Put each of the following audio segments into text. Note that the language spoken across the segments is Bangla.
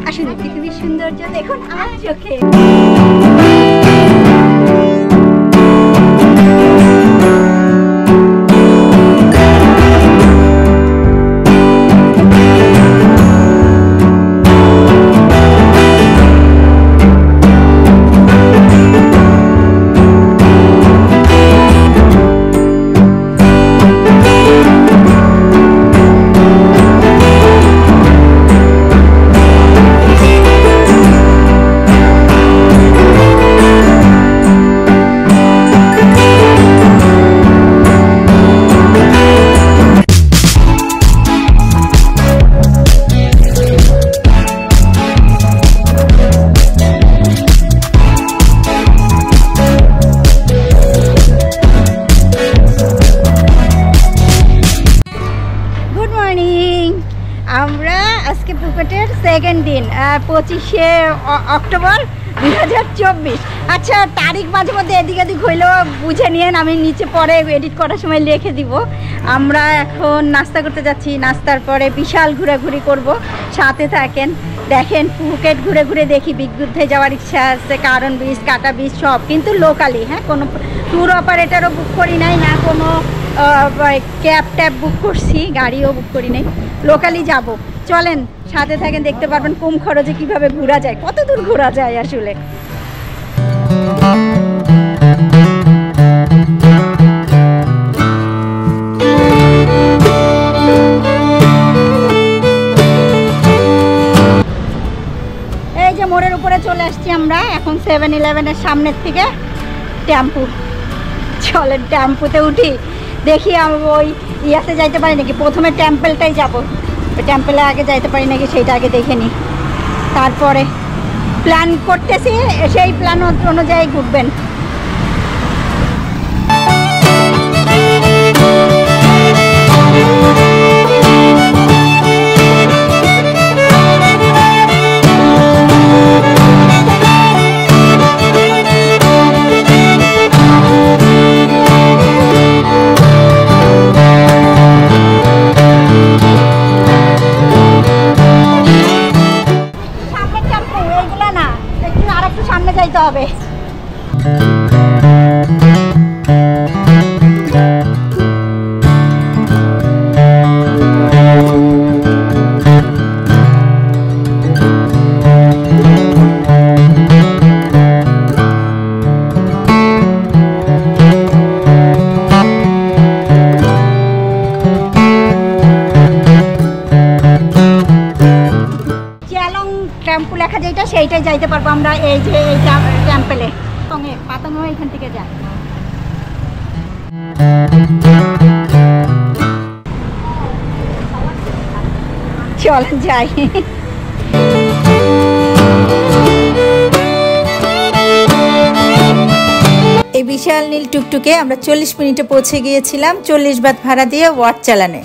আসলে পৃথিবীর সৌন্দর্য দেখুন আমার চোখে। আমরা আজকে পুকুরের সেকেন্ড দিন 25শে অক্টোবর 2024। আচ্ছা তারিখ মাঝে মধ্যে এদিক এদিক হইলেও বুঝে নিয়েন, আমি নিচে পরে এডিট করার সময় লিখে দিব। আমরা এখন নাস্তা করতে যাচ্ছি, নাস্তার পরে বিশাল ঘোরাঘুরি করব, সাথে থাকেন দেখেন। ফুকেট ঘুরে ঘুরে দেখি, বিদ্যুৎে যাওয়ার ইচ্ছা আছে, কারণ বীজ কাটা বীজ সব কিন্তু লোকালি, হ্যাঁ কোনো ট্যুর অপারেটারও বুক করি নাই, না কোনো ক্যাব ট্যাব বুক করছি, গাড়িও বুক করি নাই, লোকালি যাব। চলেন সাথে থাকেন, দেখতে পারবেন কম খরচে কিভাবে ঘোরা যায়, কত দূর ঘোরা যায় আসলে। এই যে মোড়ের উপরে চলে আসছি আমরা এখন, 7-11-এর সামনের থেকে টেম্পু। চলেন টেম্পুতে উঠি, দেখি আমি ওই ইয়াতে যাইতে পারি নাকি। প্রথমে টেম্পলটাই যাবো, টেম্পলে আগে যাইতে পারি নাকি সেইটা আগে দেখে নিই, তারপরে প্ল্যান করতেছি, সেই প্ল্যান অনুযায়ী ঘুরবেন। যাইতে হবে। টেম্পু লেখা যেটা সেইটাই যাইতে পারবো আমরা। এই যে এই টেম্পলে পাতানো এখান থেকে যায়। চল যাই। এই বিশাল নীল টুকটুকে আমরা 40 মিনিটে পৌঁছে গিয়েছিলাম 40 বাত ভাড়া দিয়ে ওয়াট চালানে।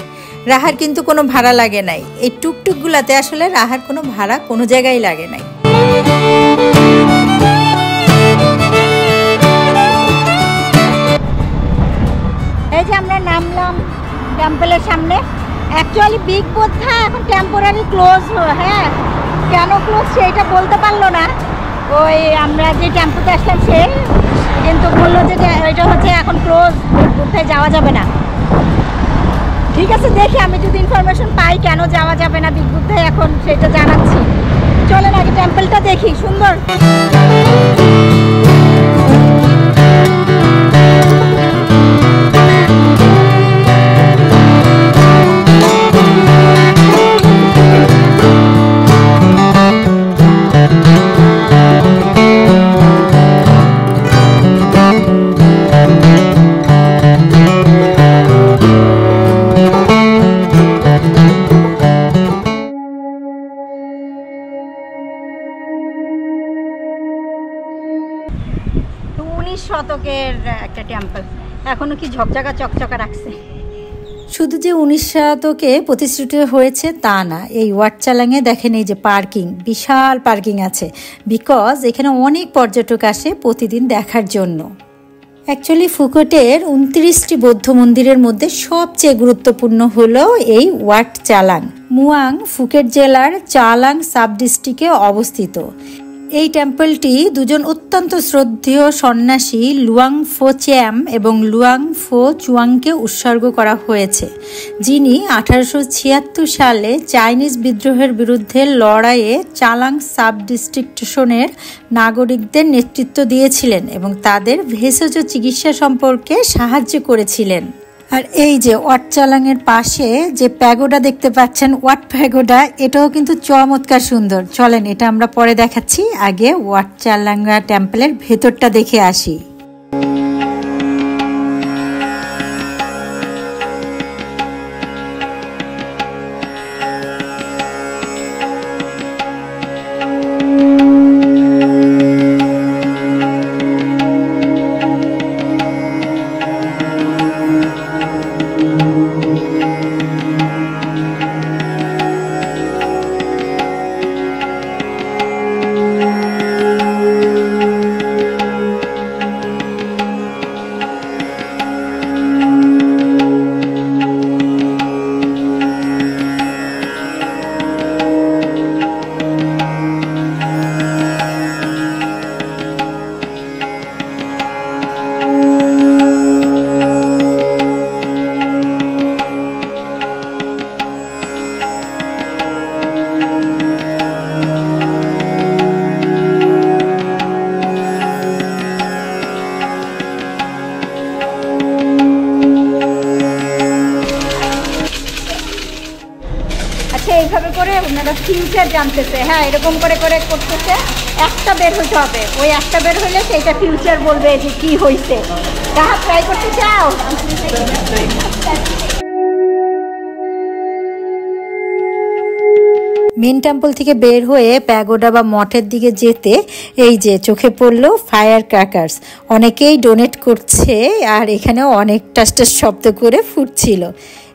রাহার কিন্তু কোনো ভাড়া লাগে নাই, এই টুকটুকগুলাতে আসলে রাহার কোনো ভাড়া কোনো জায়গায় লাগে নাই। এই যে আমরা নামলাম টেম্পলের সামনে। অ্যাকচুয়ালি বিগ বোধা এখন টেম্পোরারি ক্লোজ, হ্যাঁ কেন ক্লোজ সেইটা বলতে পারলো না। ওই আমরা যে টেম্পোতে আসলাম সে কিন্তু বললো যে এটা হচ্ছে এখন ক্লোজ, কোথায় যাওয়া যাবে না। ঠিক আছে দেখি, আমি যদি ইনফরমেশন পাই কেন যাওয়া যাবে না বিগ বুদ্ধায় এখন সেটা জানাচ্ছি। চলেন আগে টেম্পলটা দেখি, সুন্দর। শতকের একটা টেম্পল, এখনো কি ঝকঝকা চকচকা রাখছে। শুধু যে 19 শতকে প্রতিষ্ঠিত হয়েছে তা না, এই ওয়াট চালাঙে দেখেন এই যে পার্কিং, বিশাল পার্কিং আছে, বিকজ এখানে অনেক পর্যটক আসে প্রতিদিন দেখার জন্য। অ্যাকচুয়ালি ফুকেটের 29টি বৌদ্ধ মন্দিরের মধ্যে সবচেয়ে গুরুত্বপূর্ণ হলো এই ওয়াট চালাং। মুয়াং ফুকেট জেলার চালাং সাব ডিস্ট্রিক্টে অবস্থিত। এই টেম্পলটি দুজন অত্যন্ত শ্রদ্ধেয় সন্ন্যাসী লুয়াং ফো চ্যাম এবং লুয়াং ফো চুয়াংকে উৎসর্গ করা হয়েছে, যিনি 1876 সালে চাইনিজ বিদ্রোহের বিরুদ্ধে লড়াইয়ে চালাং সাব ডিস্ট্রিক্টনের নাগরিকদের নেতৃত্ব দিয়েছিলেন এবং তাদের ভেষজ চিকিৎসা সম্পর্কে সাহায্য করেছিলেন। আর এই যে ওয়াট চালাংয়ের পাশে যে প্যাগোডা দেখতে পাচ্ছেন, ওয়াট প্যাগোডা, এটাও কিন্তু চমৎকার সুন্দর। চলেন এটা আমরা পরে দেখাচ্ছি, আগে ওয়াট চালাঙ্গা টেম্পলের ভেতরটা দেখে আসি। এইভাবে করে ওনারা ফিউচার জানতেছে। হ্যাঁ, এরকম করে করে করতেছে। একটা বের হইতে হবে, ওই একটা বের হইলে সেইটা ফিউচার বলবে যে কি হয়েছে। তাহা ট্রাই করতে চাও? মেন টেম্পল থেকে বের হয়ে প্যাগোডা বা মঠের দিকে যেতে এই যে চোখে পড়লো ফায়ার ক্র্যাকার্স। অনেকেই ডোনেট করছে আর এখানেও অনেক টাস টাস শব্দ করে ফুটছিল।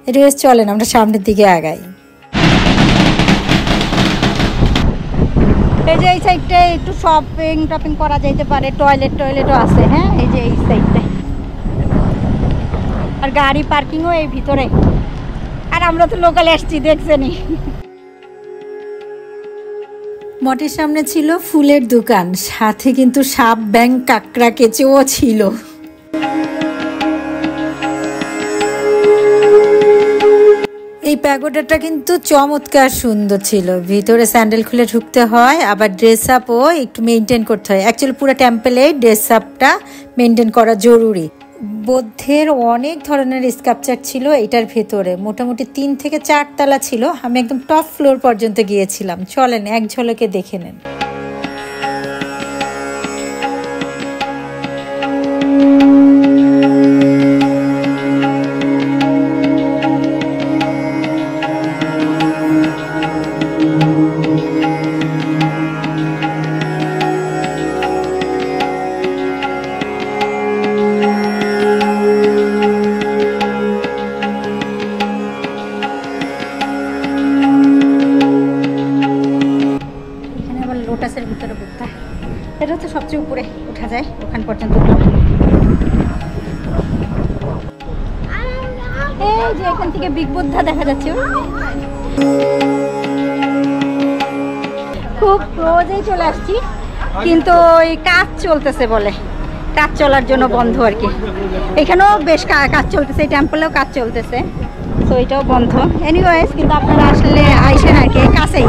এটা চলেন আমরা সামনের দিকে আগাই। এই যে এই সাইডটা একটু শপিং টপিং করা যেতে পারে, টয়লেটও আছে। হ্যাঁ, এই যে এই সাইডটায়, আর গাড়ি পার্কিংও এই ভিতরে। আর আমরা তো লোকাল এসছি, দেখছেনই। মঠের সামনে ছিল ফুলের দোকান, সাথে কিন্তু সাপ, ব্যাঙ, কাঁকড়া, কেঁচোও ছিল। এই প্যাগোডাটা কিন্তু চমৎকার সুন্দর ছিল। ভিতরে স্যান্ডেল খুলে ঢুকতে হয়, আবার ড্রেস আপও একটু মেনটেন করতে হয়। অ্যাকচুয়ালি পুরো টেম্পলে ড্রেস আপটা মেনটেন করা জরুরি। বৌদ্ধের অনেক ধরনের স্কাল্পচার ছিল এটার ভেতরে, মোটামুটি 3 থেকে 4 তলা ছিল। আমি একদম টপ ফ্লোর পর্যন্ত গিয়েছিলাম। চলেন এক ঝলকে দেখে নেন। লোটাসের ভিতরে বুদ্ধা, এটা তো সবচেয়ে উপরে উঠা যায়, ওখান পর্যন্ত। এই যে এখান থেকে বিগ বুদ্ধা দেখা যাচ্ছে। খুব রোজেই চলে আসছি, কিন্তু ওই কাজ চলতেছে বলে, কাজ চলার জন্য বন্ধ আর কি। এখানেও বেশ কাজ চলতেছে, এই টেম্পলেও কাজ চলতেছে, তো এটাও বন্ধ। এনিওয়েজ, কিন্তু আপনারা আসলে আইসেন আর কি, কাছেই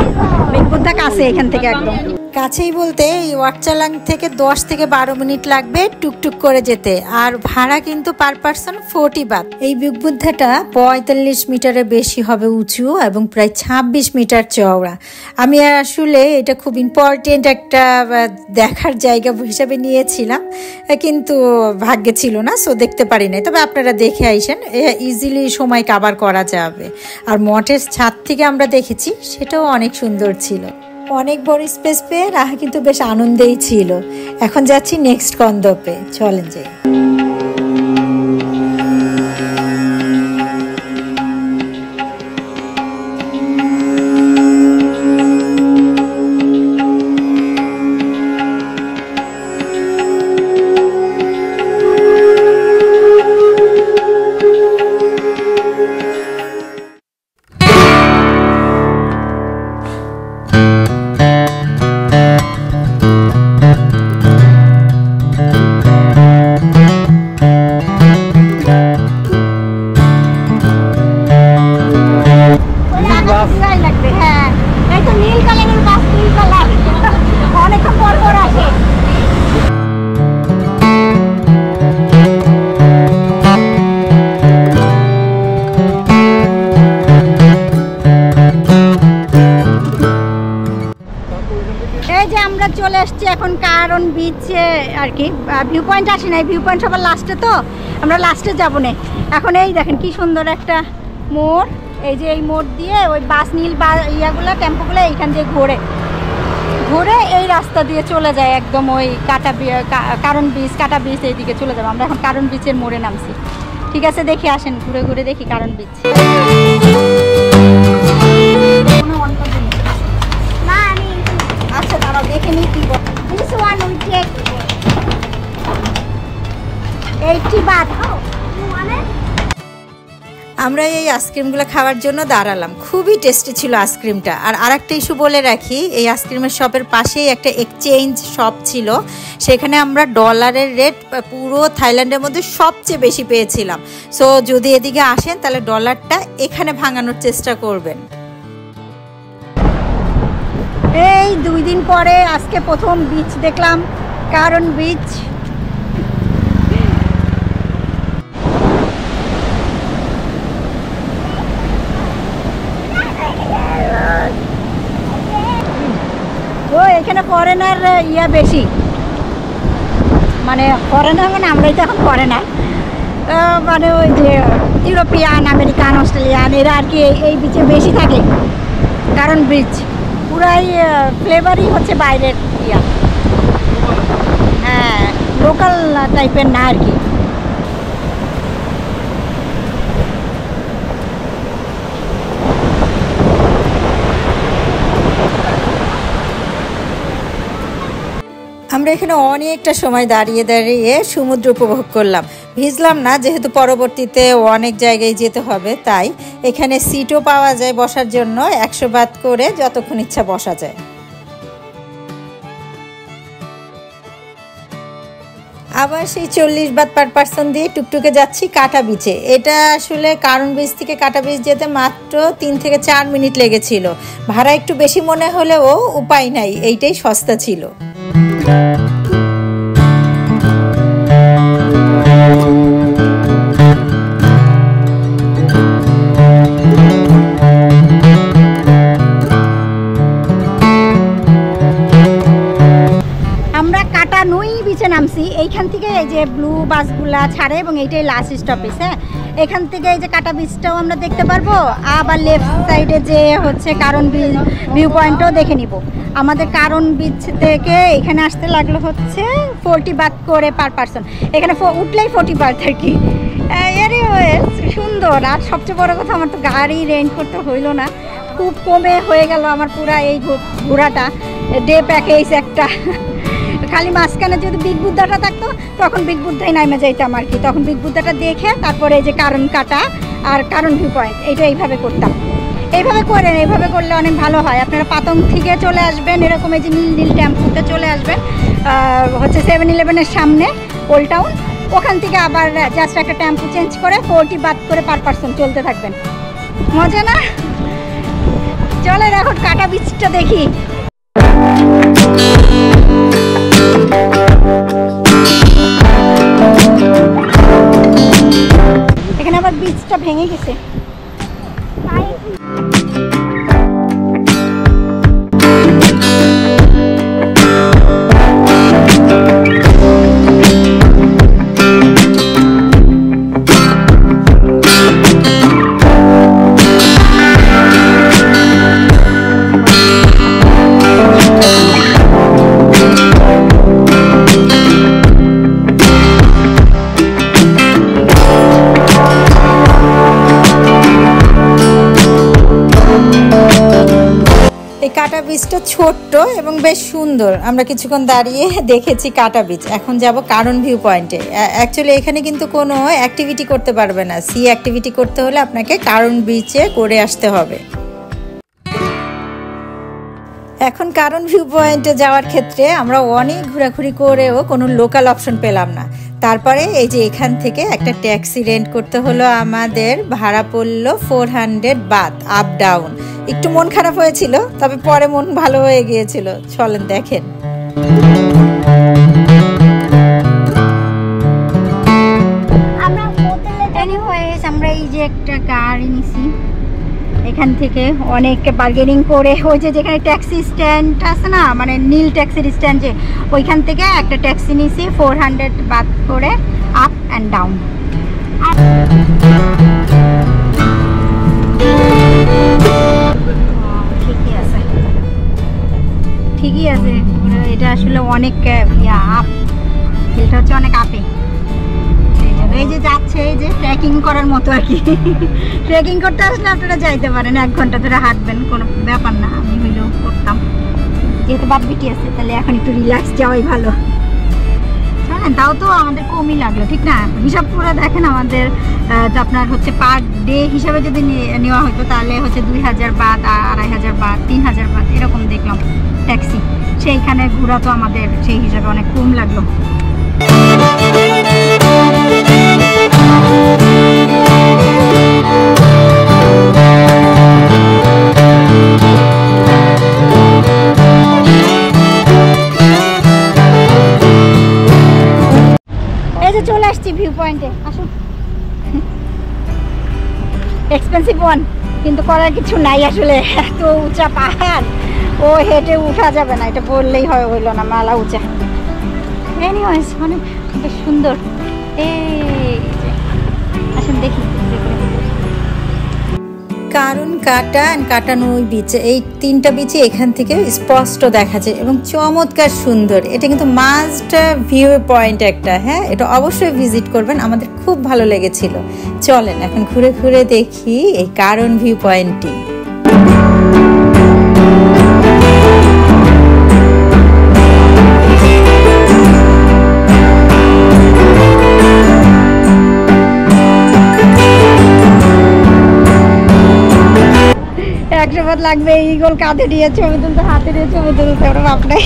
বিগ বুদ্ধা, কাছে এখান থেকে একদম কাছেই বলতে এই ওয়াট চালাং থেকে 10 থেকে 12 মিনিট লাগবে টুকটুক করে যেতে। আর ভাড়া কিন্তু পার পারসন 40 বাত। এই বিগ বুদ্ধাটা 45 মিটারের বেশি হবে উঁচু এবং প্রায় 26 মিটার চওড়া। আমি আসলে এটা খুব ইম্পর্টেন্ট একটা দেখার জায়গা হিসাবে নিয়েছিলাম, কিন্তু ভাগ্যে ছিল না, সো দেখতে পারি নাই। তবে আপনারা দেখে আইসেন, ইজিলি সময় কাভার করা যাবে। আর মঠের ছাদ থেকে আমরা দেখেছি, সেটাও অনেক সুন্দর ছিল। অনেক বড় স্পেস পেয়ে রাহা কিন্তু বেশ আনন্দেই ছিল। এখন যাচ্ছি নেক্সট গন্তব্যে, চলেন যাই। আসছি এখন কারণ বিচে আর কি, ভিউ পয়েন্ট আসি নাই, ভিউ পয়েন্ট সবার লাস্টে, তো আমরা লাস্টে যাবো না। এখন এই দেখেন কি সুন্দর একটা মোড়, এই যে এই মোড় দিয়ে ওই বাস নীল বা ইয়াগুলো টেম্পোগুলো এইখান দিয়ে ঘুরে ঘুরে এই রাস্তা দিয়ে চলে যায় একদম ওই কারণ বিচ, কাটা বিচ এইদিকে চলে যাবো। আমরা এখন কারণ বিচের মোড়ে নামছি। ঠিক আছে, দেখি আসেন, ঘুরে ঘুরে দেখি কারণ বিচ। আচ্ছা দাঁড়াও দেখে নিই কি বল। This one we take 80 baht. Oh, you want it? আমরা এই আইসক্রিমগুলো খাওয়ার জন্য দাঁড়ালাম। খুবই টেস্টি ছিল আইসক্রিমটা। আর আরেকটা ইস্যু বলে রাখি, এই আইসক্রিমের শপের পাশেই একটা এক্সচেঞ্জ শপ ছিল, সেখানে আমরা ডলারের রেট পুরো থাইল্যান্ডের মধ্যে সবচেয়ে বেশি পেয়েছিলাম। সো যদি এদিকে আসেন তাহলে ডলারটা এখানে ভাঙানোর চেষ্টা করবেন। এই 2 দিন পরে আজকে প্রথম বিচ দেখলাম, কারণ বিচ। ও এখানে ফরেনার ইয়া বেশি, মানে ফরেনার মানে আমরাই তো এখন ফরেনার, মানে ওই যে ইউরোপিয়ান, আমেরিকান, অস্ট্রেলিয়ান এরা আর কি এই বিচে বেশি থাকে। কারণ বিচ পুরাই ফ্লেভারই হচ্ছে বাইরের ইয়া, হ্যাঁ লোকাল টাইপের না আর কি। আমরা এখানে অনেকটা সময় দাঁড়িয়ে দাঁড়িয়ে সমুদ্র উপভোগ করলাম। ভিজলাম না, যেহেতু পরবর্তীতে অনেক জায়গায় যেতে হবে, তাই এখানে সিটও পাওয়া যায় বসার জন্য, 100 বাত করে যতক্ষণ ইচ্ছা বসা যায়। আবার সেই 40 বাত পার পার্সন দিয়ে টুকটুকে যাচ্ছি কাটা বিচে। এটা আসলে কারণ বিচ থেকে কাটা বিচ যেতে মাত্র 3 থেকে 4 মিনিট লেগেছিল। ভাড়া একটু বেশি মনে হলেও উপায় নাই, এইটাই সস্তা ছিল। নামছি এইখান থেকে, এই যে ব্লু বাসগুলা ছাড়ে এবং এইটাই লাস্ট স্টপেজ। হ্যাঁ, এখান থেকে এই যে কাটা বিচটাও আমরা দেখতে পারবো, আবার লেফট সাইডে যে হচ্ছে কারণ ভিউ পয়েন্টও দেখে নিব। আমাদের কারণ বিচ থেকে এখানে আসতে লাগলো হচ্ছে 40 বাত করে পার পার্সন। এখানে উঠলেই 40 বাত আর কি। এরই সুন্দর। আর সবচেয়ে বড় কথা, আমার তো গাড়ি রেন্ট করতে হইলো না, খুব কমে হয়ে গেল আমার পুরা এই ঘোরাটা। ডে প্যাকেজ একটা, খালি মাঝখানে যদি বিগ বুদ্ধাটা থাকতো তখন বিগ বুদ্ধাই নামে যাইতাম আর কি। তখন বিগ বুদ্ধাটা দেখে তারপরে এই যে কারণ কাটা আর কারণ ভিউ পয়েন্ট, এইটা এইভাবে করতাম। এইভাবে করেন, এইভাবে করলে অনেক ভালো হয়। আপনারা পাতং থেকে চলে আসবেন, এরকম এই যে নীল নীল টেম্পুতে চলে আসবেন, হচ্ছে 7-11-এর সামনে ওল্ড টাউন। ওখান থেকে আবার জাস্ট একটা টেম্পু চেঞ্জ করে 40 বাত করে পার পার্সন চলতে থাকবেন। মজা না? চলেন এখন কাটা বিচটা দেখি। এখানে আবার বিচটা ভেঙে গেছে। কাটা বিচটা ছোট্ট এবং বেশ সুন্দর। আমরা কিছুক্ষণ দাঁড়িয়ে দেখেছি কাটা বিচ। এখন যাব কারণ ভিউ পয়েন্টে। অ্যাকচুয়ালি এখানে কিন্তু কোনো অ্যাক্টিভিটি করতে পারবে না। সি অ্যাক্টিভিটি করতে হলে আপনাকে কারণ বিচে করে আসতে হবে। এখন কারণ ভিউ পয়েন্টে যাওয়ার ক্ষেত্রে আমরা অনেক ঘোরাঘুরি করেও কোনো লোকাল অপশন পেলাম না। তারপরে এই যে এখান থেকে একটা ট্যাক্সি রেন্ট করতে হলো আমাদের। ভাড়া পড়লো 400 বাত আপ ডাউন। একটু মন খারাপ হয়েছিল, তবে পরে মন ভালো হয়ে গিয়েছিল। চলেন দেখেন। আমরা এই যে একটা গাড়ি নিছি, এখান থেকে অনেক বার্গেনিং করে ওই যে যেখানে ট্যাক্সি স্ট্যান্ড আছে না, মানে নীল ট্যাক্সির স্ট্যান্ড, যে ওইখান থেকে একটা ট্যাক্সি নিয়েছি 400 বাদ করে আপ অ্যান্ড ডাউন। ঠিকই আছে, এটা আসলে অনেক আপ, হিলটা হচ্ছে অনেক আপে, এই যে যাচ্ছে এই যে ট্রেকিং করার মতো আর কি। ট্রেকিং করতে আসলে আপনারা যাইতে পারেন, 1 ঘন্টা ধরে হাঁটবেন, কোনো ব্যাপার না। আমি হইলেও করতাম, যেহেতু বাপ বিটি আছে তাহলে এখন একটু রিল্যাক্স যাওয়াই ভালো। হ্যাঁ, তাও তো আমাদের কমই লাগলো, ঠিক না? হিসাব পুরো দেখেন আমাদের, আপনার হচ্ছে পার ডে হিসাবে যদি নেওয়া হতো তাহলে হচ্ছে 2000 বাদ, 2500 বাদ, 3000 বাদ এরকম দেখলাম ট্যাক্সি। সেইখানে ঘোরা তো আমাদের সেই হিসাবে অনেক কম লাগলো। এই যে চলে আসছি ভিউ পয়েন্টে, আসুন। এক্সপেন্সিভ ওয়ান, কিন্তু করার কিছু নাই আসলে, এত উঁচা পাহাড়, ও হেঁটে উঠা যাবে না, এটা বললেই হয়, হইলো না, মালা উঁচা। এনিওয়েজ অনেক বেশ সুন্দর। এই যে আসুন দেখি, কারণ কাটানো ওই বিচে, এই 3টা বিচে এখান থেকে স্পষ্ট দেখা যায় এবং চমৎকার সুন্দর। এটা কিন্তু মাস্ট ভিউ পয়েন্ট একটা, হ্যাঁ, এটা অবশ্যই ভিজিট করবেন, আমাদের খুব ভালো লেগেছিল। চলেন এখন ঘুরে ঘুরে দেখি এই কারণ ভিউ পয়েন্টটি। একশোবার লাগবে ইগল কাঁধে নিয়ে ছবি তুলতে, হাতে নিয়ে ছবি তুলতে, ওরা আপনাই।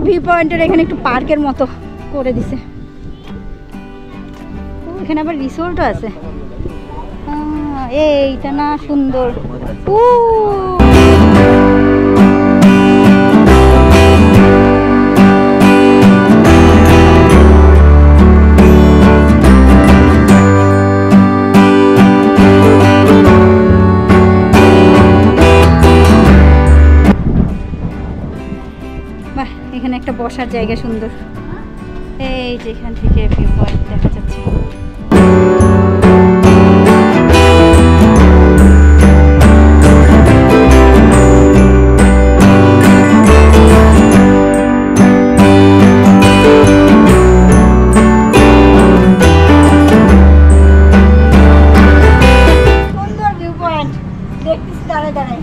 ভিউ পয়েন্টের এখানে একটু পার্কের মতো করে দিছে, এখানে আবার রিসোর্টও আছে। এইটা না সুন্দর। এখানে একটা বসার জায়গা সুন্দর, এই যে এখান থেকে ভিউ পয়েন্ট দেখা যাচ্ছে। সুন্দর ভিউ পয়েন্ট, দেখতেছি দাঁড়ায় দাঁড়ায়,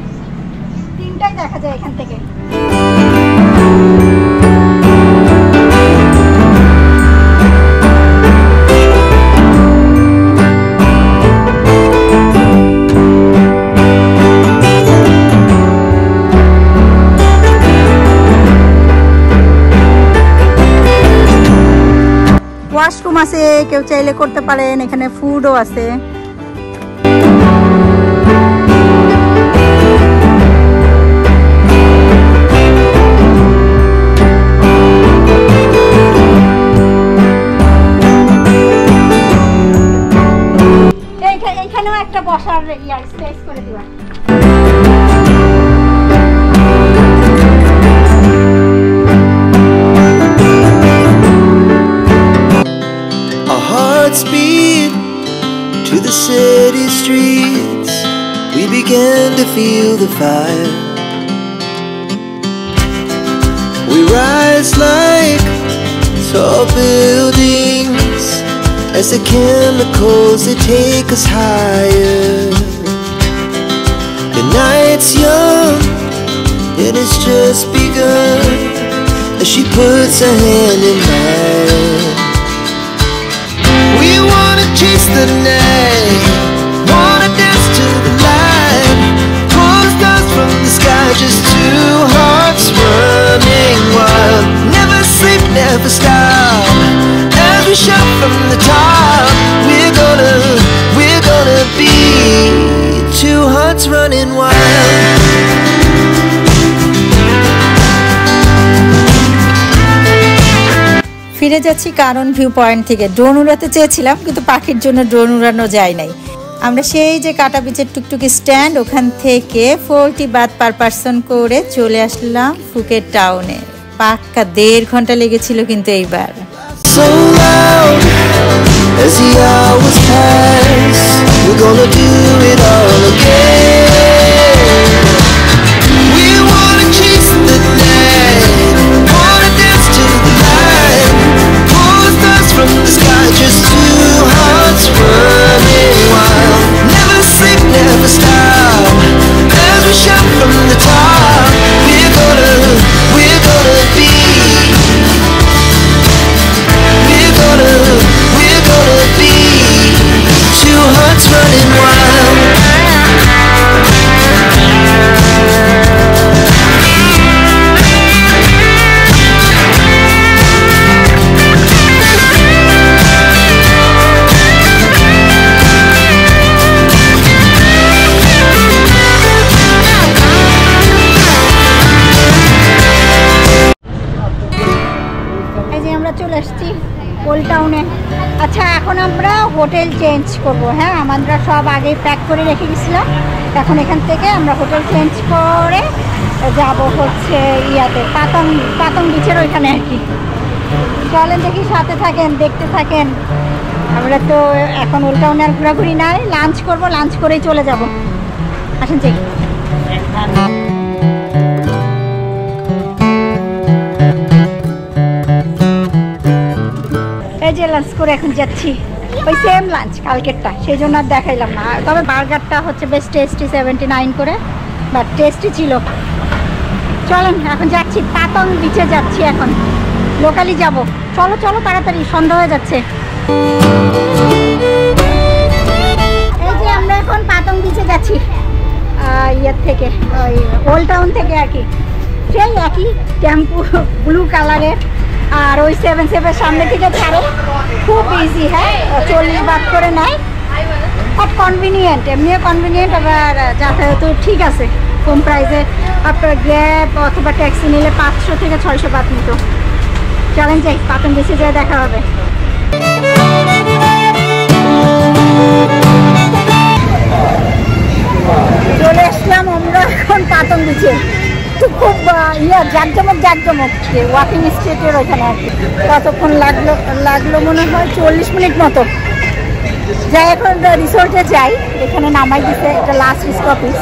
3টাই দেখা যায় এখান থেকে। ওয়াশরুম আছে, কেউ চাইলে করতে পারেন, এখানে ফুডও আছে। এইখানেও একটা বসার স্পেস করে দিবা। Speed to the city streets, we began to feel the fire. We rise like tall buildings as the chemicals they take us higher. The night's young and it's just begun as she puts her hand in mine. We wanna chase the night, wanna dance to the light, pull the stars from the sky, just two hearts running wild. Never sleep, never stop, as we shout from the top. We're gonna be two hearts running wild. ফিরে যাচ্ছি কারণ ভিউ পয়েন্ট থেকে। ড্রোন উড়াতে চেয়েছিলাম কিন্তু পাখির জন্য ড্রোন উড়ানো যায় নাই। আমরা সেই যে কাটা বিচের টুকটুকি স্ট্যান্ড ওখান থেকে 40 বাত পার পারসন করে চলে আসলাম ফুকেট টাউনে। পাক্কা 1.5 ঘন্টা লেগেছিল কিন্তু এইবার। So loud as the hours pass, we're gonna do it all again. We wanna chase the night, wanna dance to the light, pull stars from the sky, just two hearts running wild. Never sleep, never stop, as we shout from the top. We're gonna be. We're gonna be two hearts running wild. এই যে আমরা চলে আসছি ওল্ড টাউনে। আচ্ছা এখন আমরা হোটেল চেঞ্জ করব। হ্যাঁ, আমরা সব আগেই প্যাক করে রেখে গেছিলাম। এখন এখান থেকে আমরা হোটেল চেঞ্জ করে যাব হচ্ছে ইয়াতে পাতং বিচের ওইখানে আর কি। চলেন দেখি, সাথে থাকেন, দেখতে থাকেন। আমরা তো এখন ওল্ড টাউনে আর ঘোরাঘুরি নাই, লাঞ্চ করব, লাঞ্চ করেই চলে যাব। আসেন যাই। এই যে লাঞ্চ করে এখন যাচ্ছি, ওই সেম লাঞ্চ কালকেরটা, সেই জন্য আর দেখাইলাম না। তবে বার্গারটা হচ্ছে বেশ টেস্টি, 79 করে, বাট টেস্টি ছিল। চলেন এখন যাচ্ছি, পাতং বিচে যাচ্ছি, এখন লোকালি যাব। চলো চলো তাড়াতাড়ি, সন্ধ্যা হয়ে যাচ্ছে। এই যে আমরা এখন পাতং বিচে যাচ্ছি, ইয়ের থেকে, ওই ওল্ড টাউন থেকে আর কি। সেই একই টেম্পু ব্লু কালারের, আর ওই 7-7 সামনে থেকে ছাড়ে, খুব ইজি। হ্যাঁ, 40 বাদ করে নেয়, বাট কনভিনিয়েন্ট, এমনিও কনভিনিয়েন্ট, আবার যাতায়াত ঠিক আছে, কম প্রাইসে। আপনার গ্যাব অথবা ট্যাক্সি নিলে 500 থেকে 600 বাদ নিত। চলেন যাই, পাতং বিচে যেয়ে দেখা হবে। চলে আসলাম আমরা এখন পাতং বিচে। খুব জাকজমক ওয়াকিং স্ট্রিটের ওইখানে আর কি। কতক্ষণ লাগলো মনে হয় 40 মিনিট মতো। যাই এখন রিসোর্টে যাই, এখানে নামাই দিতে, এটা লাস্ট স্টপেজ।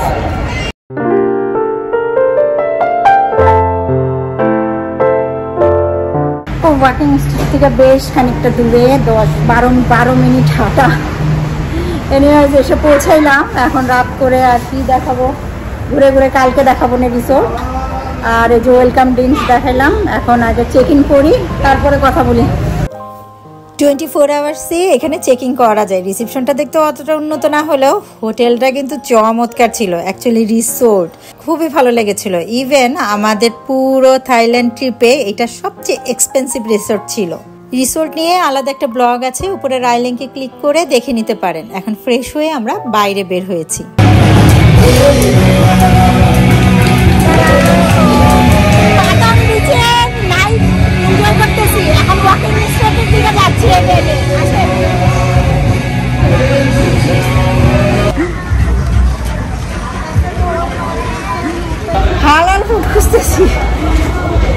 ওয়াকিং স্ট্রিট থেকে বেশ খানিকটা দূরে, 10-12 মিনিট হাঁটা। এনিওয়েজ এসে পৌঁছাইলাম। এখন রাত করে আর কি দেখাবো, ঘুরে ঘুরে কালকে দেখাবো না রিসোর্ট। আর এই যে ওয়েলকাম ড্রিঙ্কস দেখাইলাম। এখন আগে চেক ইন করি, তারপরে কথা বলি। 24 আওয়ার্সে এখানে চেকিং করা যায়। রিসেপশনটা দেখতে অতটা উন্নত না হলেও হোটেলটা কিন্তু চমৎকার ছিল। অ্যাকচুয়ালি রিসোর্ট খুবই ভালো লেগেছিল। ইভেন আমাদের পুরো থাইল্যান্ড ট্রিপে এটা সবচেয়ে এক্সপেন্সিভ রিসোর্ট ছিল। রিসোর্ট নিয়ে আলাদা একটা ব্লগ আছে, উপরে রাই লিঙ্কে ক্লিক করে দেখে নিতে পারেন। এখন ফ্রেশ হয়ে আমরা বাইরে বের হয়েছি। পাতং বিচে নাইট এনজয় করতেছি, এখন ওয়াকিং স্ট্রিটের দিকে যাচ্ছি। হালাল ফুড খুঁজতেছি,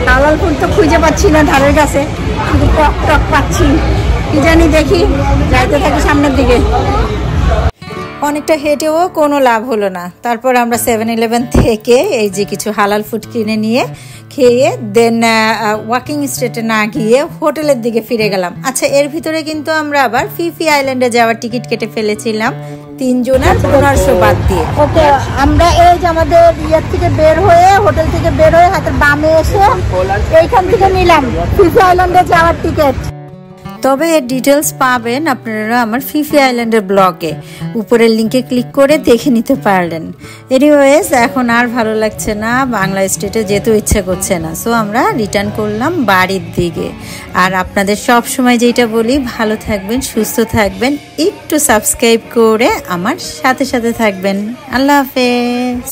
হালাল ফুড তো খুঁজে পাচ্ছি না ধারের কাছে, শুধু টক পাচ্ছি। কি জানি, দেখি, যাইতে থাকি সামনের দিকে। অনেকটা হেঁটেও কোনো লাভ হলো না। তারপর আমরা 7-11 থেকে এই যে কিছু হালাল ফুড কিনে নিয়ে খেয়ে দেন ওয়াকিং স্ট্রিটে না গিয়ে হোটেলের দিকে ফিরে গেলাম। আচ্ছা, এর ভিতরে কিন্তু আমরা আবার ফিফি আইল্যান্ডে যাওয়ার টিকিট কেটে ফেলেছিলাম 3 জনের 1500 বাদ দিয়ে। ওকে, আমরা এই যে আমাদের ইয়ের থেকে বের হয়ে, হোটেল থেকে বের হয়ে হাতের বামে এসে এইখান থেকে নিলাম ফিফি আইল্যান্ডে যাওয়ার টিকিট। তবে এর ডিটেলস পাবেন আপনারা আমার ফিফি আইল্যান্ডের ব্লগে, উপরের লিঙ্কে ক্লিক করে দেখে নিতে পারলেন। এনিওয়েজ এখন আর ভালো লাগছে না, বাংলা স্টেটে যেতেও ইচ্ছে করছে না। সো আমরা রিটার্ন করলাম বাড়ির দিকে। আর আপনাদের সব সময় যেটা বলি, ভালো থাকবেন, সুস্থ থাকবেন, একটু সাবস্ক্রাইব করে আমার সাথে সাথে থাকবেন। আল্লাহ হাফেজ।